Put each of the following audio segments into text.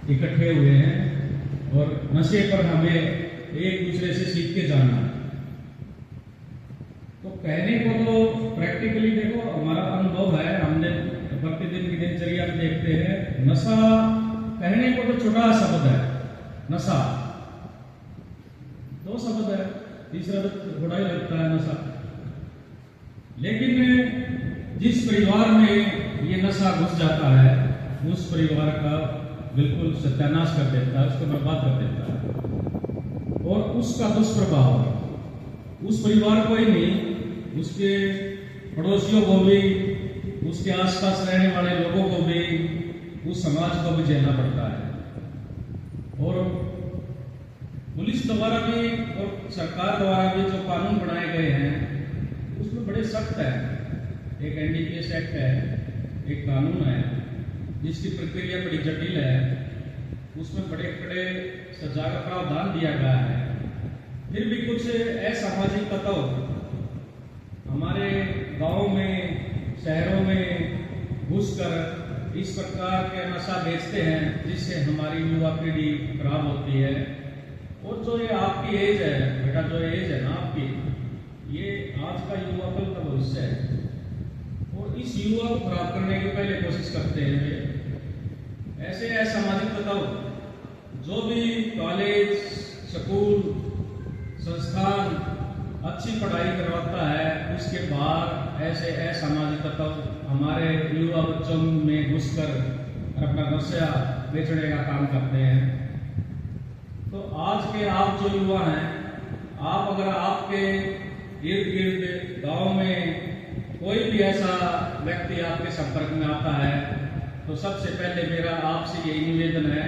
इकट्ठे हुए हैं और नशे पर हमें एक दूसरे से सीख के जाना। तो कहने को तो प्रैक्टिकली देखो, हमारा अनुभव है, हमने प्रतिदिन की दिनचर्या में देखते हैं, नशा कहने को तो छोटा शब्द है, नशा दो शब्द है, तीसरा तो थोड़ा ही लगता है नशा। लेकिन जिस परिवार में ये नशा घुस जाता है, उस परिवार का बिल्कुल सत्यानाश कर देता है, उसको बर्बाद कर देता है। और उसका दुष्प्रभाव उस परिवार को ही नहीं, उसके पड़ोसियों को भी, उसके आसपास रहने वाले लोगों को भी, उस समाज को भी झेलना पड़ता है। और पुलिस द्वारा भी और सरकार द्वारा भी जो कानून बनाए गए हैं उसमें बड़े सख्त है। एक एनडीपीएस एक्ट है, एक कानून है जिसकी प्रक्रिया बड़ी जटिल है, उसमें बड़े बड़े सजा का प्रावधान दिया गया है। फिर भी कुछ असामाजिक तत्व हमारे गांव में, शहरों में घुसकर इस प्रकार के नशा बेचते हैं जिससे हमारी युवा पीढ़ी खराब होती है। और जो ये आपकी एज है बेटा, जो एज है ना आपकी, ये आज का युवा कल का भविष्य है। और इस युवा को खराब करने की पहले कोशिश करते हैं वे ऐसे असामाजिक तत्व जो भी कॉलेज, स्कूल, संस्थान अच्छी पढ़ाई करवाता है, उसके बाहर ऐसे असामाजिक तत्व हमारे युवा बच्चों में घुसकर अपना नशा बेचने का काम करते हैं। तो आज के आप जो युवा हैं, आप अगर आपके इर्द गिर्द गांव में कोई भी ऐसा व्यक्ति आपके संपर्क में आता है, तो सबसे पहले मेरा आपसे यही निवेदन है,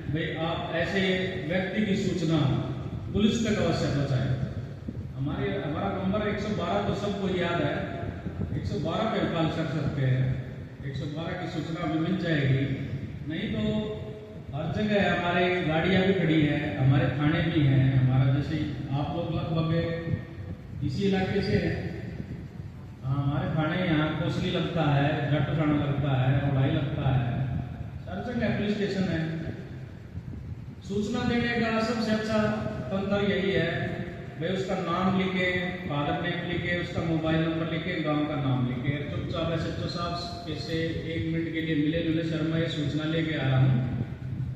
भाई आप ऐसे व्यक्ति की सूचना पुलिस तक अवश्य पहुंचाएं। हमारा नंबर 112 तो सबको याद है, 112 पे कॉल कर सकते हैं, 112 की सूचना भी मिल जाएगी। नहीं तो हर जगह हमारे गाड़ियां भी खड़ी हैं, हमारे थाने भी हैं। हमारा जैसे आप लोग लगभग इसी इलाके से हैं, हमारे थाने यहाँ कोसली लगता है, जट थाना लगता है, उड़ाई लगता है, हर जगह पुलिस स्टेशन है। सूचना देने का सबसे अच्छा तंत्र यही है, भाई उसका नाम लिखे, फादर नेम लिखे, उसका मोबाइल नंबर लिखे, गांव का नाम लिखे, चुपचाप एसएचओ साहब कैसे 1 मिनट के लिए मिले सर मैं ये सूचना लेके आ रहा हूँ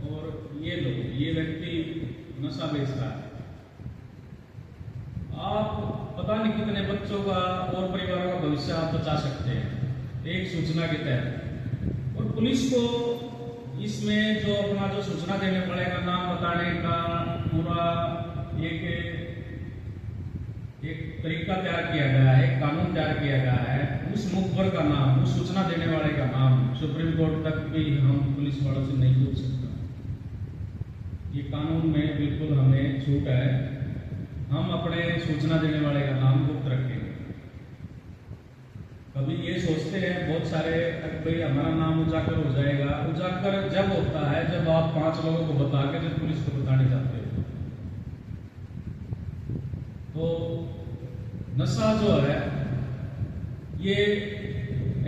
और ये लो, ये व्यक्ति नशा बेचता है। आप पता नहीं कितने बच्चों का और परिवारों का भविष्य आप बचा सकते हैं एक सूचना के तहत। और पुलिस को इसमें जो अपना जो सूचना देने पड़ेगा, नाम बताने का पूरा एक तरीका तैयार किया गया है, एक कानून तैयार किया गया है। उस मुखबर का नाम, उस सूचना देने वाले का नाम सुप्रीम कोर्ट तक भी हम पुलिस वालों से नहीं पूछ सकते। ये कानून में बिल्कुल हमें छूट है, हम अपने सूचना देने वाले का नाम गुप्त रखेंगे। कभी ये सोचते हैं बहुत सारे, भाई हमारा नाम उजागर हो जाएगा। उजागर जब होता है जब आप 5 लोगों को बता के जब पुलिस को बताने जाते हो। तो नशा जो है ये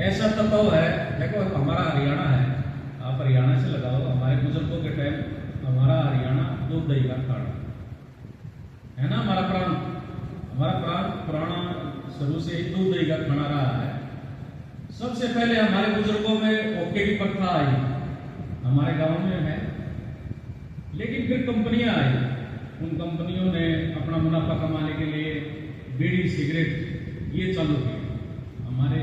ऐसा तत्व है, देखो हमारा हरियाणा है, आप हरियाणा से लगाओ, हमारे बुजुर्गों के टाइम हमारा हरियाणा दूध दही का खाना है ना, हमारा प्राण पुराना शुरू से ही दूध दही का खाना रहा है। सबसे पहले हमारे बुजुर्गों में ओके की प्रथा आई, हमारे गांव में है, लेकिन फिर कंपनियां आई, उन कंपनियों ने अपना मुनाफा कमाने के लिए बीड़ी सिगरेट ये चालू किया। हमारे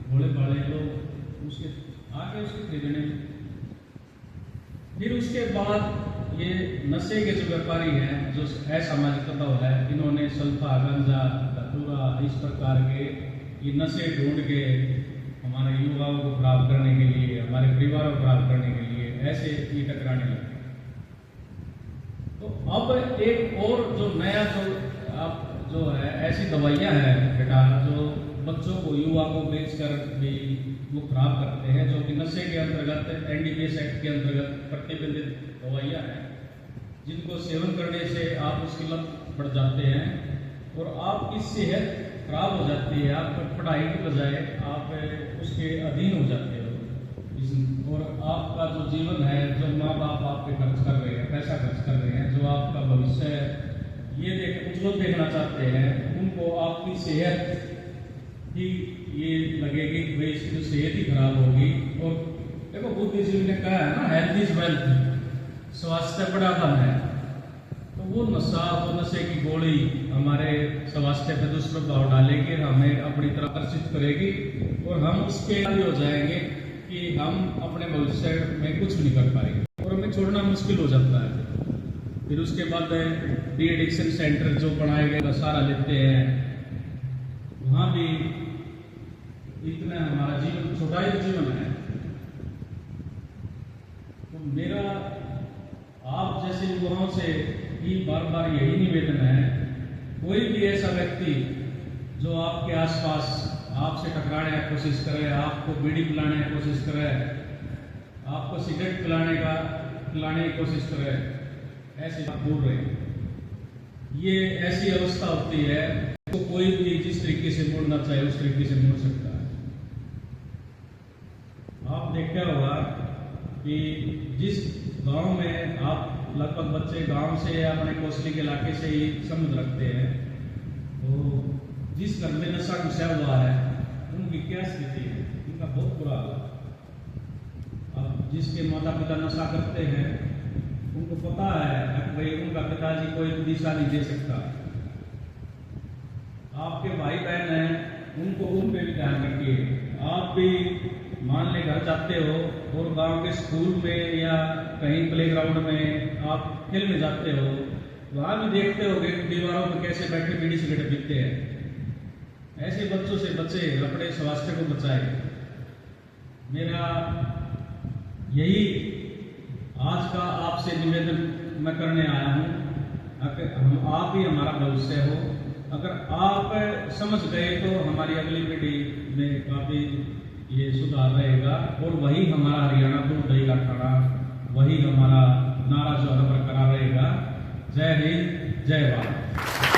भोले भाले लोग उसके आगे उसके खरीदने। फिर उसके बाद ये नशे के जो व्यापारी हैं, जो असामाजिक तत्व है, इन्होंने सल्फा, गंजा, धतूरा इस प्रकार के ये नशे ढूंढ के हमारे युवाओं को खराब करने के लिए, हमारे परिवारों को खराब करने के लिए ऐसे ये टकराने लगे। तो अब एक और जो नया जो है ऐसी दवाइयाँ हैं बेटा, जो बच्चों को, युवा को बेचकर भी वो खराब करते हैं, जो कि नशे के अंतर्गत एनडीपीएस एक्ट के अंतर्गत प्रतिबंधित दवाइयाँ हैं, जिनको सेवन करने से आप उसकी लत बढ़ जाते हैं और आपकी सेहत खराब हो जाती है। आप पढ़ाई के बजाय आप उसके अधीन हो जाते हो, और आपका जो जीवन है, जो माँ माँ बाप आप पे खर्च कर रहे हैं, पैसा खर्च कर रहे हैं, जो आपका भविष्य ये उज्ज्वल देखना चाहते हैं, उनको आपकी सेहत ही ये लगेगी कि भाई इसकी तो सेहत ही खराब होगी। और देखो बुद्धिजीवी ने कहा है ना, हेल्थ इज वेल्थ, स्वास्थ्य बड़ा धन है। तो वो नशा, वो नशे की गोली हमारे स्वास्थ्य पर दुष्प्रभाव डालेगी, हमें अपनी तरफ आकर्षित करेगी और हम उसके आदी हो जाएंगे कि हम अपने भविष्य में कुछ नहीं कर पाएंगे और हमें छोड़ना मुश्किल हो जाता है। फिर उसके बाद डी एडिक्शन सेंटर जो बनाए गए सहारा लेते हैं, वहाँ भी इतना हमारा जीवन छोटा ही जीवन है। तो मेरा आप जैसे युवाओं से भी बार बार यही निवेदन है, कोई भी ऐसा व्यक्ति जो आपके आसपास आपसे टकराने की कोशिश करे, आपको बीड़ी पिलाने की कोशिश करे, आपको सिगरेट पिलाने की कोशिश करे, ऐसे बात बोल रहे हैं, ये ऐसी अवस्था होती है तो कोई भी जिस तरीके से मोड़ना चाहे उस तरीके से मोड़ सकता है। आप देखा होगा कि जिस गांव में आप लगभग बच्चे गांव से या अपने कोसली के इलाके से ही संबंध रखते हैं, तो जिस घर में नशा घुसा हुआ है उनकी क्या स्थिति है, उनका बहुत बुरा हाल है। अब जिसके माता पिता नशा करते हैं उनको पता है कि भाई उनका पिताजी कोई दिशा नहीं दे सकता। आपके भाई बहन हैं, उनको उन पे भी ध्यान रखिए। आप भी मान ले घर जाते हो और गांव के स्कूल में या कहीं प्लेग्राउंड में आप खेलने जाते हो, वहां भी देखते हो दीवारों पर कैसे बैठे बीड़ी सिगरेट पीते हैं। ऐसे बच्चों से बचे, अपने स्वास्थ्य को बचाए। मेरा यही आज का आपसे निवेदन मैं करने आया हूँ। आप ही हमारा भविष्य हो। अगर आप समझ गए तो हमारी अगली पीढ़ी में काफ़ी ये सुधार रहेगा और वही हमारा हरियाणा दूध दही का खाना, वही हमारा नारा जो है बरकरार रहेगा। जय हिंद, जय भारत।